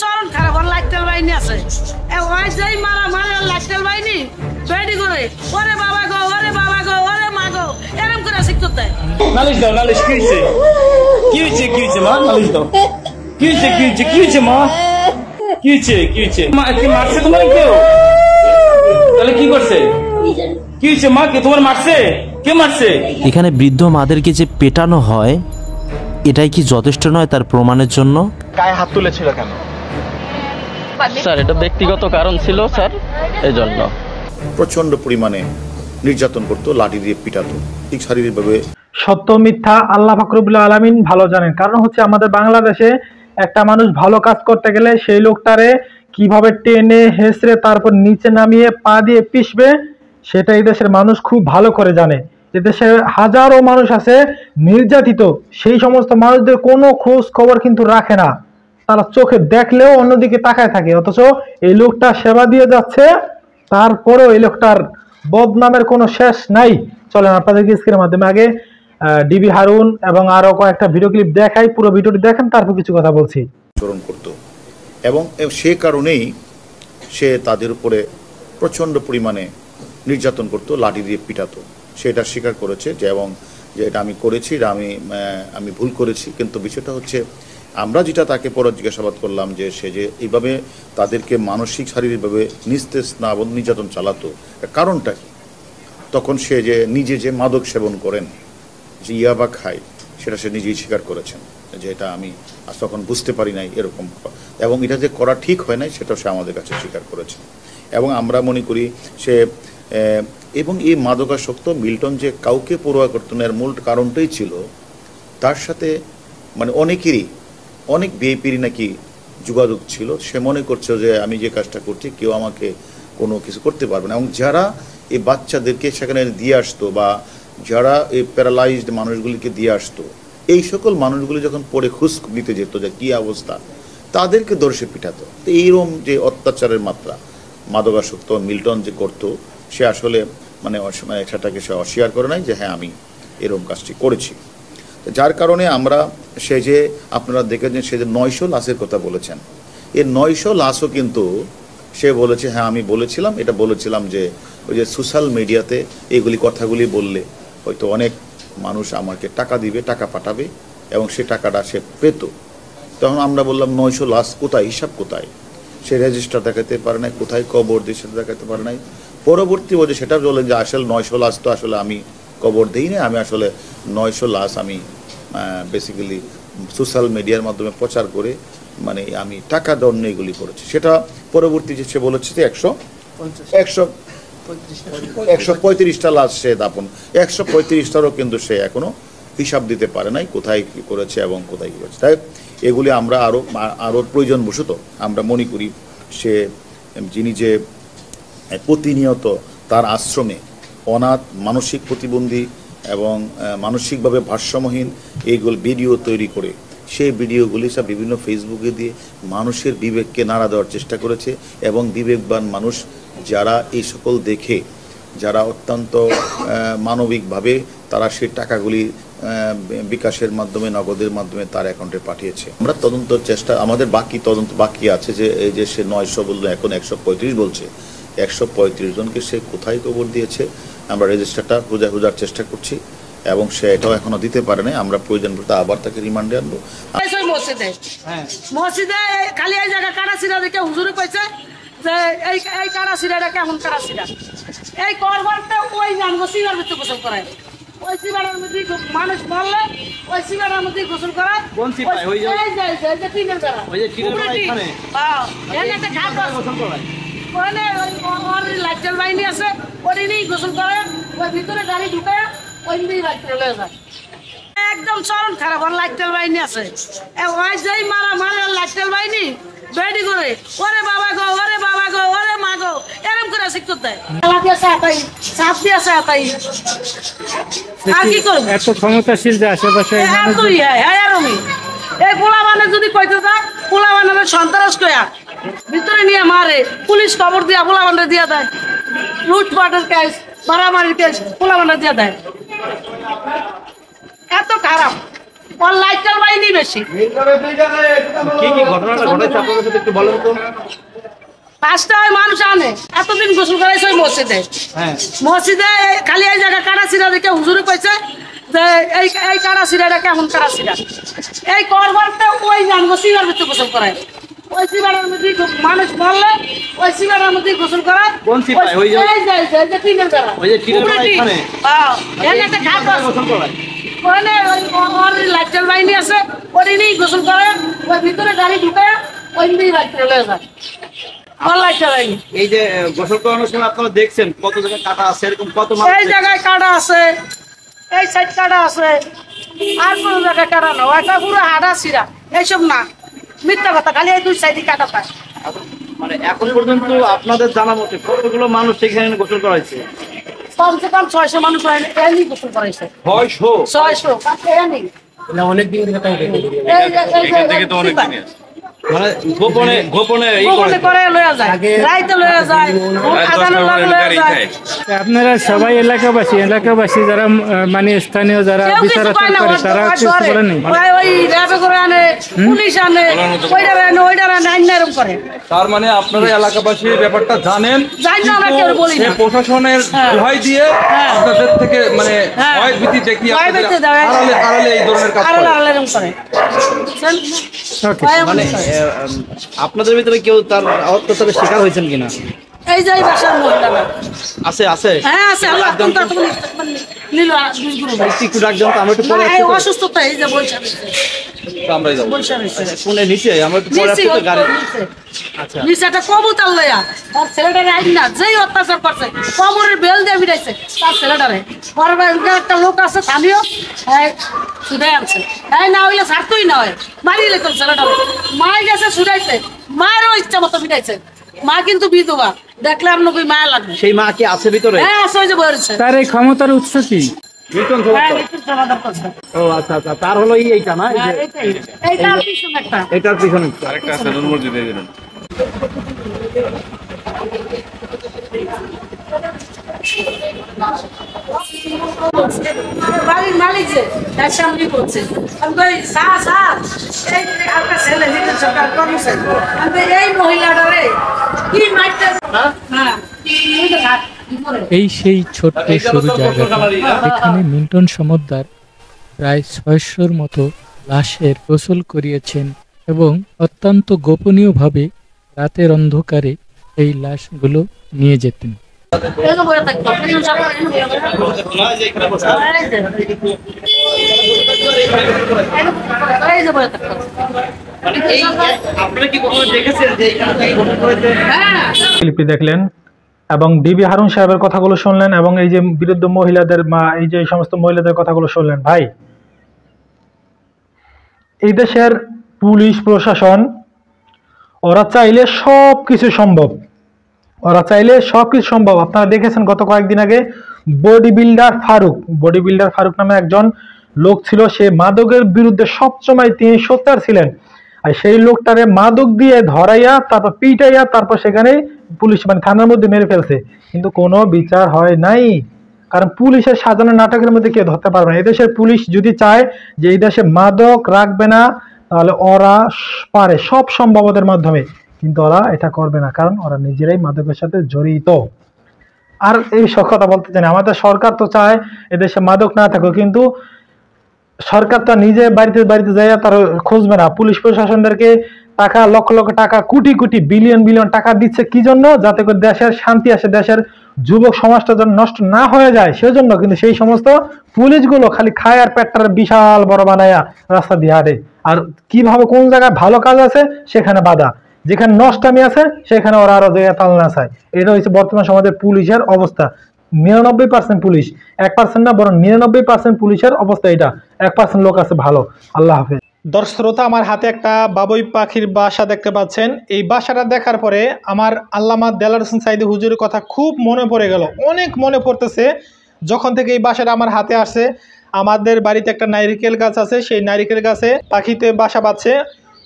চরম খারাপ আর লাইটেল বাইনি আছে ওই যেই মারা মারা লাইটেল বাইনি বেডি করে ওরে বাবা গো ওরে মা গো এরকম করে শিখতে দেয়। নালিশ দাও, নালিশ কি হয়েছে মা? নালিশ দাও, কি হয়েছে মা? কি হয়েছে মা? কি মারছে তোমার কেউ? তাহলে কি করছে? কি হয়েছে মা? কে তোমার মারছে? কে মারছে? এখানে বৃদ্ধ মাদেরকে যে পেটানো হয় এটাই কি যথেষ্ট নয় তার প্রমাণের জন্য? গায়ে হাত তুলেছিল কেন স্যার? এটা ব্যক্তিগত কারণ ছিল স্যার, এই জন্য প্রচন্ড পরিমাণে নির্যাতন করতো, লাঠি দিয়ে পিটাতো, ঠিক শারীরিকভাবে। সত্য মিথ্যা আল্লাহ পাক রব্বুল আলামিন ভালো জানেন। কারণ হচ্ছে আমাদের বাংলাদেশে একটা মানুষ ভালো কাজ করতে গেলে সেই লোকটারে কিভাবে টেনে হেসড়ে তারপর নিচে নামিয়ে পা দিয়ে পিষবে সেটা এই দেশের মানুষ খুব ভালো করে জানে। এদেশে হাজারো মানুষ আছে নির্যাতিত, সেই সমস্ত মানুষদের কোনো খোঁজ খবর কিন্তু রাখে না, তারা চোখে দেখলেও অন্যদিকে তাকায় থাকে। অথচ এই লোকটা সেবা দিয়ে যাচ্ছে, তারপরেও এই লোকটার বদনামের কোনো শেষ নাই। চলেন আপনাদেরকে স্ক্রিনের মাধ্যমে আগে ডিবি হারুন এবং আরো কয়েকটা ভিডিও ক্লিপ দেখাই, পুরো ভিডিওটি দেখেন তারপর কিছু কথা বলছি। আচরণ করত এবং সে কারণেই সে তাদের উপরে প্রচন্ড পরিমাণে নির্যাতন করত, লাঠি দিয়ে পিটাতো। সে এটা স্বীকার করেছে যে এবং যে এটা আমি করেছি, এটা আমি ভুল করেছি। কিন্তু বিষয়টা হচ্ছে আমরা যেটা তাকে পরে জিজ্ঞাসাবাদ করলাম যে সে যে এইভাবে তাদেরকে মানসিক শারীরিকভাবে নিস্তেজ না নির্যাতন চালাতো, কারণটা কি? তখন সে যে নিজে যে মাদক সেবন করেন, যে ইয়াবা খায়, সেটা সে নিজেই স্বীকার করেছেন যে এটা আমি আজ তখন বুঝতে পারি নাই এরকম, এবং এটা যে করা ঠিক হয় নাই সেটাও সে আমাদের কাছে স্বীকার করেছে। এবং আমরা মনে করি সে এবং এই মাদকাসক্ত মিল্টন যে কাউকে পরোয়া করতো না, এর মূল কারণটাই ছিল তার সাথে মানে অনেক বিএপির নাকি যোগাযোগ ছিল। সে মনে করছে যে আমি যে কাজটা করছি কেউ আমাকে কোনো কিছু করতে পারবে না। এবং যারা এই বাচ্চাদেরকে সেখানে দিয়ে আসতো বা যারা এই প্যারালাইজড মানুষগুলিকে দিয়ে আসতো, এই সকল মানুষগুলি যখন পরে খোঁজ নিতে যেত যে কী অবস্থা, তাদেরকে দর্শে পিঠাতো। তো এইরকম যে অত্যাচারের মাত্রা মাদকাসক্ত মিল্টন যে করতো, সে আসলে মানে সেটাকে সে অস্বীকার করে নাই যে হ্যাঁ আমি এরকম কাজটি করেছি। যার কারণে আমরা সে যে আপনারা দেখেছেন সে যে 900 লাশের কথা বলেছেন, এই 900 লাশও কিন্তু সে বলেছে হ্যাঁ আমি বলেছিলাম, এটা বলেছিলাম যে ওই যে সোশ্যাল মিডিয়াতে এইগুলি কথাগুলি বললে হয়তো অনেক মানুষ আমাকে টাকা দিবে, টাকা পাঠাবে এবং সে টাকাটা সে পেত। তখন আমরা বললাম 900 লাশ কোথায়, হিসাব কোথায়? সে রেজিস্টার দেখাতে পারে নাই, কোথায় কবর দিয়ে সেটা দেখাতে পারে নাই। পরবর্তী বলছে সেটা বলেন যে আসলে 900 লাশ তো আসলে আমি কবর দিই না, আমি আসলে 900 লাশ আমি বেসিক্যালি সোশ্যাল মিডিয়ার মাধ্যমে প্রচার করে মানে আমি টাকা দণ্ড এগুলি করেছি। সেটা পরবর্তী যে সে বলেছে যে 135টা লাশ সে দাপন, 135টারও কিন্তু সে এখনো হিসাব দিতে পারে নাই কোথায় কী করেছে এবং কোথায় কী করেছে। তাই এগুলি আমরা আরও প্রয়োজনবশত আমরা মনে করি সে যিনি যে প্রতিনিয়ত তার আশ্রমে অনাথ, মানসিক প্রতিবন্ধী এবং মানসিকভাবে ভারসাম্যহীন এইগুলো ভিডিও তৈরি করে সেই ভিডিওগুলি সব বিভিন্ন ফেসবুকে দিয়ে মানুষের বিবেককে নাড়া দেওয়ার চেষ্টা করেছে। এবং বিবেকবান মানুষ যারা এই সকল দেখে, যারা অত্যন্ত মানবিকভাবে তারা সেই টাকাগুলি বিকাশের মাধ্যমে, নগদের মাধ্যমে তার অ্যাকাউন্টে পাঠিয়েছে। আমরা তদন্তের চেষ্টা, আমাদের তদন্ত বাকি আছে যে এই যে সে 900 বললো, এখন 135 বলছে, 135 জনকে সে কোথায় কবর দিয়েছে আমরা রেজিস্টারটা খোঁজার চেষ্টা করছি এবং সে এটাও এখনো দিতে পারে না। আমরা প্রয়োজন পড়তে আবার তাকে রিমান্ডে আনবো। মসজিদে খালি এই জায়গা কাটাছিরা দেখে হুজুরে কইছে যে এই কাটাছিরাটা কেমন কাটাছিরা, এই করবারটা ওই জানবো সিগার ভিতরে গোসল করায়, ওই সিগারের মধ্যে মানুষ মরলে ওই সিগারের মধ্যে গোসল করায় লাইটেল বাইনি আছে ওই নিয়েই গোসল করে, ওই ভিতরে গাড়ি ঢুকে ওই নিয়েই লাইটেল যায়। একদম চরম খারাপ আর লাইটেল বাইনি আছে ওই যেই মারা লাইটেল বাইনি বেডি করে ওরে বাবা গো ওরে মা গো এরকম করে শিখতে দেয়। চাপ দিয়ে আছে আর কি করবো, এত ক্ষমতাশীল যে আশেপাশে এই পোলা মানে যদি কইতে থাক পোলা মানে সন্ত্রাস কয়া ভিতরে নিয়ে মারে, পুলিশ খবর দিয়া পোলা মানে দিয়ে দেয়, লুটপাটের কেস, মারামারির কেস পোলা মানে দিয়ে দেয়। এত খারাপ ওর লাইটার বাহিনী বেশি। কি কি ঘটনাটা ঘটেছে আপনাদের সাথে একটু বলেন তো। পাঁচটা ওই মানুষ আনে, এতদিন গোসল করাইছে ওই মসজিদে। মসজিদে খালি এই জায়গা কাটা ছিঁড়া দেখে হুজুরে কইছে যে এই কাটা ছিঁড়াটা কেমন কাটা ছিঁড়া, এই করবারটা ওই জানবো সিগার ভিতরে গোসল করায়। ওই সিগারের মধ্যে মানুষ মরলে ওই সিগারের মধ্যে গোসল করায়। কোন সিপাই? ওই যে টিনের বেড়া, ওই যে টিনের বেড়া এখানে? হ্যাঁ, এখানে একটা ঘাট আছে। গোসল করায়। ওখানে ওর লাইটার বাহিনী আছে, ওর এনেই গোসল করে, ওই ভিতরে গাড়ি ঢুকে ওই নিয়েই লাইটার লয়ে যায়। আমার লাইটার বাহিনী এই যে গোসল করানোর সময় আপনারা দেখছেন কত জায়গায় কাটা আছে, এরকম কত মানুষ এই জায়গায় কাটা আছে, এই সাইড কাটা আছে, আর কোন জায়গায় কাটা না, ওইটা পুরো হাড়া ছিঁড়া। এইসব না, মিথ্যা কথা, খালি এই দুই সাইডে কাটা পায়। মানে এখন পর্যন্ত আপনাদের জানা মতে কতগুলো মানুষ সেখানে গোসল করাইছে? কমসে কম 600 মানুষ এনে গোসল করাইছে। 600 এনে অনেকদিন এই মানে গোপনে গোপনে গোপনে করে লয়া যায়, রাইতে লয়া যায়, আজানের লগে লয়া যায়। আপনারা সবাই এলাকাবাসী যারা মানে স্থানীয় যারা কেউ কিছু বিচার কয় না, করে তারা কিছু বলেন নাই? ওই র্যাবে করে আনে, পুলিশ আনে, ওইটার আনে আইন এরকম করে। তার মানে আপনারা এলাকাবাসী ব্যাপারটা জানেন, জানি না, আমরা কেউ বলি না। সে প্রশাসনের দোহাই দিয়ে আপনাদের থেকে মানে ভয় ভীতি দেখিয়ে ভয় আপনাদের ভীতি দেওয়া। আড়ালে আড়ালে এই ধরনের কাজ করে। আড়ালে এরকম করে। বুঝছেন? ভয় এমন মানে করে। আপনাদের ভিতরে কেউ তার অত্যাচারের শিকার হয়েছেন কিনা? এই যে এই বাসার মহিলারা আছে আছে হ্যাঁ আছে, আল্লাহ তুমি নীল দুই গুরু ভাই একটু ডাক দেন তো, আমরা একটু পরে না, আসছি এই তো। অসুস্থতা, এই যে বলছে তো আমরাই যাবো। কোনে নিচে আমরা একটু পরে আসছি তো গাড়ি। আচ্ছা নিচে একটা কবুতর লইয়া তার ছেলেটারে আইন না, যেই অত্যাচার করছে কবরের বেল দিয়ে বিড়াইছে তার ছেলেটারে। একটা লোক আছে স্থানীয়, ছুটাই আনছে, এই না হইলে ছাড়তোই না হয়, মারিয়ে লেত ছেলেটারে। মায় গেছে ছুটাইছে, মায়েরও ইচ্ছা মতো বিড়াইছে। মা কিন্তু বিধবা, দেখলে আপনার মায়া লাগবে। সেই মা কি আছে ভিতরে? হ্যাঁ আছে, ওই যে বলছে। তার এই ক্ষমতার উৎস কি? মিল্টন হ্যাঁ, সমাদর। মৃত্যুর সমাধান করছে। ও আচ্ছা আচ্ছা, তার হলো এইটা না, এই হ্যাঁ, যে এইটাই। এইটা আর কিছু না একটা। এটার পিছনে আরেকটা আছে নূর মসজিদে দিলেন। বাড়ির মালিক যে তার সামনে বলছে, আমি কই স্যার এই যে আপনার ছেলে নিতেন সরকার কর্মচারী, আমি কই এই মহিলাটারে কি মারতে। হ্যাঁ ওই তো ঘাট উপরে। এই সেই ছোট্ট সরু জায়গাটা, এখানে মিল্টন সমদ্দার প্রায় 600-র মতো লাশের গোসল করিয়েছেন এবং অত্যন্ত গোপনীয়ভাবে রাতের অন্ধকারে এই লাশগুলো নিয়ে যেতেন। এই তো বলে থাকতো, এই সরকার এই যে বলে থাকতো। আপনারা কি কখনো দেখেছেন যে এখানে এই ঘটনা হয়েছে? হ্যাঁ ক্লিপটি দেখলেন এবং ডিবি হারুন সাহেবের কথাগুলো শুনলেন এবং এই যে বিরুদ্ধ মহিলাদের এই যে সমস্ত মহিলাদের কথাগুলো শুনলেন। ভাই, এই দেশের পুলিশ প্রশাসন ওরা চাইলে সবকিছু সম্ভব, ওরা চাইলে সবকিছু সম্ভব। আপনারা দেখেছেন গত কয়েকদিন আগে বডি বিল্ডার ফারুক নামে একজন লোক ছিল, সে মাদকের বিরুদ্ধে সবসময় তিনি সোচ্চার ছিলেন। আর সেই লোকটারে মাদক দিয়ে ধরাইয়া তারপর পিটাইয়া তারপর সেখানে পুলিশ মানে থানার মধ্যে মেরে ফেলছে, কিন্তু কোনো বিচার হয় নাই। কারণ পুলিশের সাজানো নাটকের মধ্যে কেউ ধরতে পারবে না। এদেশের পুলিশ যদি চায় যে এই দেশে মাদক রাখবে না, তাহলে ওরা পারে সব সম্ভবতের মাধ্যমে, কিন্তু ওরা এটা করবে না, কারণ ওরা নিজেরাই মাদকের সাথে জড়িত। আর এই সব কথা বলতে চাই না, আমাদের সরকার তো চায় এদেশে মাদক না থাকুক, কিন্তু সরকার তো নিজে বাড়িতে বাড়িতে যাই তার খুঁজবে না। পুলিশ প্রশাসনদেরকে টাকা লক্ষ লক্ষ টাকা কোটি কোটি বিলিয়ন বিলিয়ন টাকা দিচ্ছে কি জন্য? যাতে করে দেশের শান্তি আসে, দেশের যুবক সমাজটা যেন নষ্ট না হয়ে যায় সেজন্য। কিন্তু সেই সমস্ত পুলিশগুলো খালি খায় আর পেটটার বিশাল বড় বানায়া রাস্তা দিয়ে হাঁটে। আর কিভাবে কোন জায়গায় ভালো কাজ আছে সেখানে বাধা, যেখানে নষ্টামি আছে সেখানে ওরা আরো জায়গায় তাল না চায়। এটা হচ্ছে বর্তমান সমাজের পুলিশের অবস্থা। 99% পুলিশ, 1% না বরং 99% পুলিশের অবস্থা এটা। 1% লোক আছে ভালো। আল্লাহ হাফেজ। দর্শক শ্রোতা, আমার হাতে একটা বাবুই পাখির বাসা দেখতে পাচ্ছেন। এই বাসাটা দেখার পরে আমার আল্লামা দেলার হোসেন সাইদি হুজুরের কথা খুব মনে পড়ে গেল, অনেক মনে পড়তেছে। যখন থেকে এই বাসাটা আমার হাতে আসছে, আমাদের বাড়িতে একটা নারিকেল গাছ আছে, সেই নারিকেল গাছে পাখিতে বাসা বাঁধছে।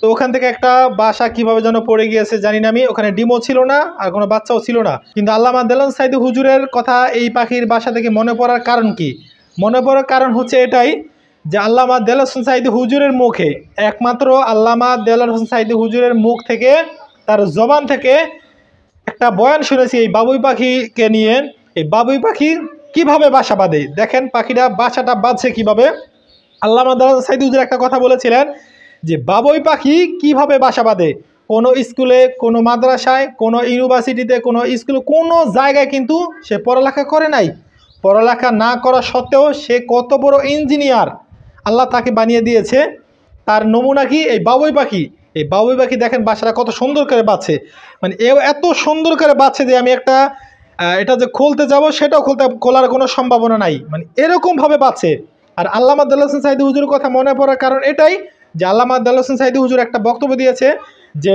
তো ওখান থেকে একটা বাসা কিভাবে যেন পড়ে গিয়েছে জানি না আমি, ওখানে ডিমও ছিল না আর কোনো বাচ্চাও ছিল না। কিন্তু আল্লামা দেলার সাইদি হুজুরের কথা এই পাখির বাসা থেকে মনে পড়ার কারণ কি? মনে পড়ার কারণ হচ্ছে এটাই যে আল্লামা দেলোয়ার হোসেন সাঈদী হুজুরের মুখে, একমাত্র আল্লামা দেলোয়ার হোসেন সাঈদী হুজুরের মুখ থেকে, তার জবান থেকে একটা বয়ান শুনেছি এই বাবুই পাখিকে নিয়ে। এই বাবুই পাখি কিভাবে বাসা বাঁধে, দেখেন পাখিটা বাসাটা বাঁধছে কিভাবে। আল্লামা দেলোয়ার হোসেন সাঈদী হুজুর একটা কথা বলেছিলেন যে বাবুই পাখি কিভাবে বাসা বাঁধে। কোনো স্কুলে, কোনো মাদ্রাসায়, কোনো ইউনিভার্সিটিতে, কোনো স্কুলে, কোনো জায়গায় কিন্তু সে পড়ালেখা করে নাই। পড়ালেখা না করা সত্ত্বেও সে কত বড় ইঞ্জিনিয়ার আল্লাহ তাকে বানিয়ে দিয়েছে। তার নমুনা কি এই বাবুই পাখি। এই বাবুই পাখি দেখেন বাসাটা কত সুন্দর করে বাঁচছে, মানে এত সুন্দর করে বাঁচছে যে আমি একটা এটা যে খুলতে যাব সেটাও খোলার কোনো সম্ভাবনা নাই, মানে এরকমভাবে বাঁচছে। আর আল্লামা দেলোয়ার হোসেন সাঈদী হুজুরের কথা মনে পড়ার কারণ এটাই যে আল্লামা দেলোয়ার হোসেন সাঈদী হুজুর একটা বক্তব্য দিয়েছে যে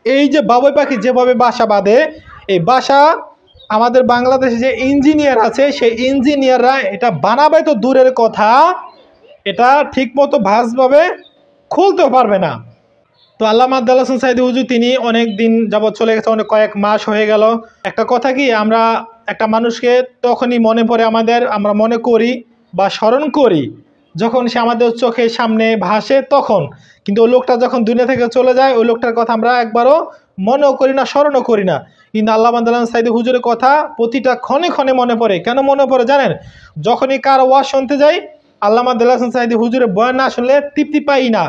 এই যে বাবুই পাখি যেভাবে বাসা বাঁধে, এই বাসা আমাদের বাংলাদেশে যে ইঞ্জিনিয়ার আছে সেই ইঞ্জিনিয়াররা এটা বানাবে তো দূরের কথা, এটা ঠিকমতো ভাঁজভাবে খুলতেও পারবে না। তো আল্লামা দেলোয়ার হোসেন সাঈদী হুজুর তিনি অনেক দিন যাবৎ চলে গেছে, অনেক কয়েক মাস হয়ে গেল। একটা কথা কি, আমরা একটা মানুষকে তখনই মনে পড়ে আমরা মনে করি বা স্মরণ করি যখন সে আমাদের চোখের সামনে ভাসে তখন, কিন্তু ওই লোকটা যখন দুনিয়া থেকে চলে যায় ওই লোকটার কথা আমরা একবারও মনেও করি না, স্মরণও করি না। কিন্তু আল্লামা দেলোয়ার হোসেন সাঈদী হুজুরের কথা প্রতিটা ক্ষণে ক্ষণে মনে পড়ে। কেন মনে পড়ে জানেন? যখনই কার ওয়াজ শুনতে যাই আল্লামা দেলোয়ার হোসেন সাঈদী হুজুরের বয়ান না শুনলে তৃপ্তি পাই না।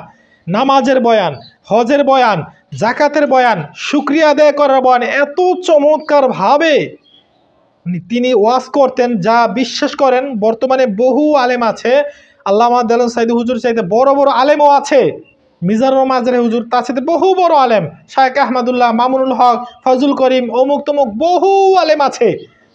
নামাজের বয়ান, হজের বয়ান, জাকাতের বয়ান, শুকরিয়া আদায় করার বয়ান এত চমৎকারভাবে তিনি ওয়াজ করতেন যা বিশ্বাস করেন বর্তমানে বহু আলেম আছে, আল্লামা দেলোয়ার হোসেন সাঈদী হুজুর চাইতে বড় বড় আলেমও আছে। মিজানুর মাজারে হুজুর তার সাথে বহু বড় আলেম, শায়েখ আহমদুল্লাহ, মামুনুল হক, ফজল করিম, অমুক তমুক বহু আলেম আছে,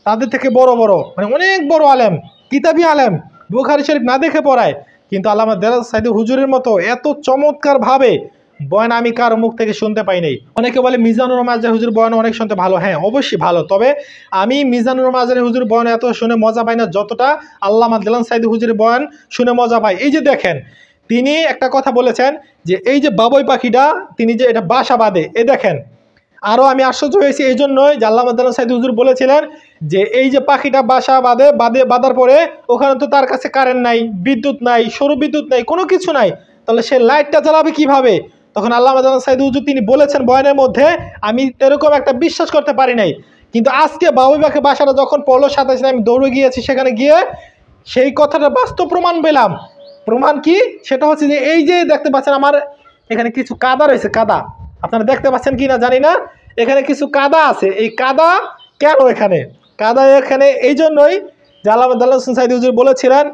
তাদের থেকে বড় বড় মানে অনেক বড় আলেম, কিতাবি আলেম, বুখারী শরীফ না দেখে পড়ায়। কিন্তু আল্লামা দেলোয়ার হোসেন সাঈদী হুজুরের মতো এত চমৎকারভাবে বয়ান আমি কারো মুখ থেকে শুনতে পাই নাই। অনেকে বলে মিজানুর মাজারে হুজুর বয়ান অনেক শুনতে ভালো, হ্যাঁ অবশ্যই ভালো, তবে আমি মিজানুর মাজারে হুজুর বয়ান এত শুনে মজা পাই না যতটা আল্লামা দেলোয়ার হোসেন সাঈদী হুজুরের বয়ান শুনে মজা পাই। এই যে দেখেন তিনি একটা কথা বলেছেন যে এই যে বাবুই পাখিটা তিনি যে এটা বাসা বাঁধে, এ দেখেন আরও আমি আশ্চর্য হয়েছি এই জন্যই যে আল্লামা দেলোয়ার হোসেন সাঈদী হুজুর বলেছিলেন যে এই যে পাখিটা বাসা বাঁধার পরে ওখানে তো তার কাছে কারেন্ট নাই, বিদ্যুৎ নাই, সৌর বিদ্যুৎ নাই, কোনো কিছু নাই, তাহলে সে লাইটটা জ্বালাবে কিভাবে? তখন আল্লামা দেলোয়ার হোসেন সাঈদী হুজুর তিনি বলেছেন বয়ানের মধ্যে, আমি এরকম একটা বিশ্বাস করতে পারি নাই, কিন্তু আজকে বাবুই পাখি বাসাটা যখন পড়লো সাথে সাথে আমি দৌড়ে গিয়েছি, সেখানে গিয়ে সেই কথাটা বাস্তব প্রমাণ পেলাম। প্রমাণ কি? সেটা হচ্ছে যে এই যে দেখতে পাচ্ছেন আমার এখানে কিছু কাদা রয়েছে, কাদা আপনারা দেখতে পাচ্ছেন কি না জানি না, এখানে কিছু কাদা আছে। এই কাদা কেন এখানে? কাদা এখানে এই জন্যই যে আল্লামা দেলোয়ার হোসেন সাঈদী হুজুর বলেছিলেন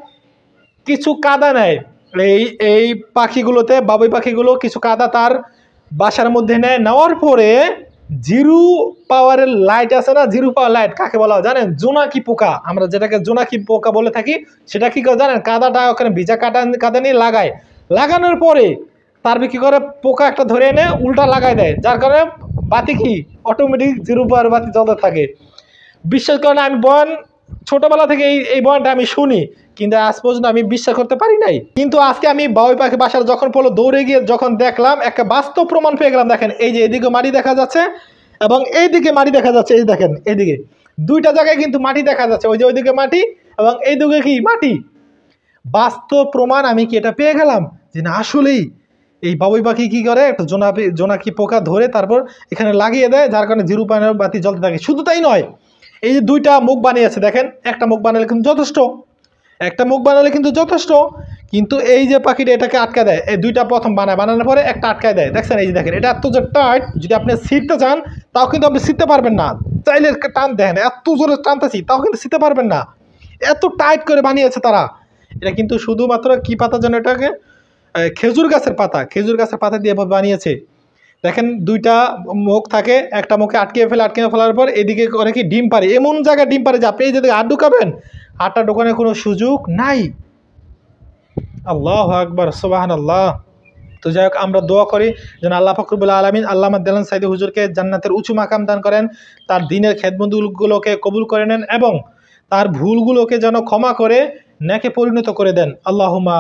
কিছু কাদা নেয় এই পাখিগুলোতে, বাবুই পাখিগুলো কিছু কাদা তার বাসার মধ্যে নেওয়ার পরে জিরো পাওয়ারের লাইট আছে না, জিরো পাওয়ার লাইট কাকে বলা হয় জানেন? জোনাকি পোকা, আমরা যেটাকে জোনাকি পোকা বলে থাকি, সেটা কি করে জানেন? কাদাটা ওখানে ভিজা কাদা নিয়ে লাগানোর পরে তার কি করে পোকা একটা ধরে এনে উল্টা লাগাই দেয়, যার কারণে বাতি কি অটোমেটিক জিরো পাওয়ার বাতি জ্বলতে থাকে। বিশ্বাস করেন আমি বয়ান ছোটবেলা থেকে এই বয়ানটা আমি শুনি, কিন্তু আজ পর্যন্ত আমি বিশ্বাস করতে পারি নাই। কিন্তু আজকে আমি বাবুই পাখি বাসার যখন পড়লো দৌড়ে গিয়ে যখন দেখলাম একটা বাস্তব প্রমাণ পেয়ে গেলাম। দেখেন এই যে এদিকে মাটি দেখা যাচ্ছে এবং এইদিকে মাটি দেখা যাচ্ছে, এই দেখেন এদিকে দুইটা জায়গায় কিন্তু মাটি দেখা যাচ্ছে, ওই যে ওইদিকে মাটি এবং এইদিকে কি মাটি। বাস্তব প্রমাণ আমি কি এটা পেয়ে গেলাম যে না আসলেই এই বাবুই পাখি কি করে একটা জোনাকি পোকা ধরে তারপর এখানে লাগিয়ে দেয়, যার কারণে জিরো পাওয়ার বাতি জ্বলতে থাকে। শুধু তাই নয়, এই যে দুইটা মুখ বানিয়েছে দেখেন, একটা মুখ বানালে কিন্তু যথেষ্ট, একটা মুখ বানালে কিন্তু যথেষ্ট, কিন্তু এই যে পাখিটা এটাকে আটকা দেয়, এই দুইটা প্রথম বানানোর পরে একটা আটকায় দেয়, দেখছেন এই যে দেখেন এটা এত যে টাইট, যদি আপনি ছিঁড়তে চান তাও কিন্তু আপনি ছিঁড়তে পারবেন না, চাইলে টান দেখেন এত জোরে টানতেছি তাও কিন্তু ছিঁড়তে পারবেন না, এত টাইট করে বানিয়েছে তারা। এটা কিন্তু শুধুমাত্র কি পাতা যেন এটাকে খেজুর গাছের পাতা দিয়ে বানিয়েছে। দেখেন দুইটা মুখ থাকে, একটা মুখে আটকে ফেলার পর এদিকে করে কি ডিম পারে, এমন জায়গায় ডিম পারে যে আপনি এই যদি হাত ঢুকাবেন হাতটা ঢোকানোর কোনো সুযোগ নাই। আল্লাহু আকবার, সুবহানাল্লাহ। তো যাই হোক আমরা দোয়া করি যেন আল্লাহ পাক রব্বুল আলামিন আল্লামা দেলোয়ার হোসেন সাঈদী হুজুরকে জান্নাতের উঁচু মাকাম দান করেন, তার দ্বীনের খেদমতগুলোকে কবুল করে নেন এবং তার ভুলগুলোকে যেন ক্ষমা করে নেকে পরিণত করে দেন। আল্লাহুম্মা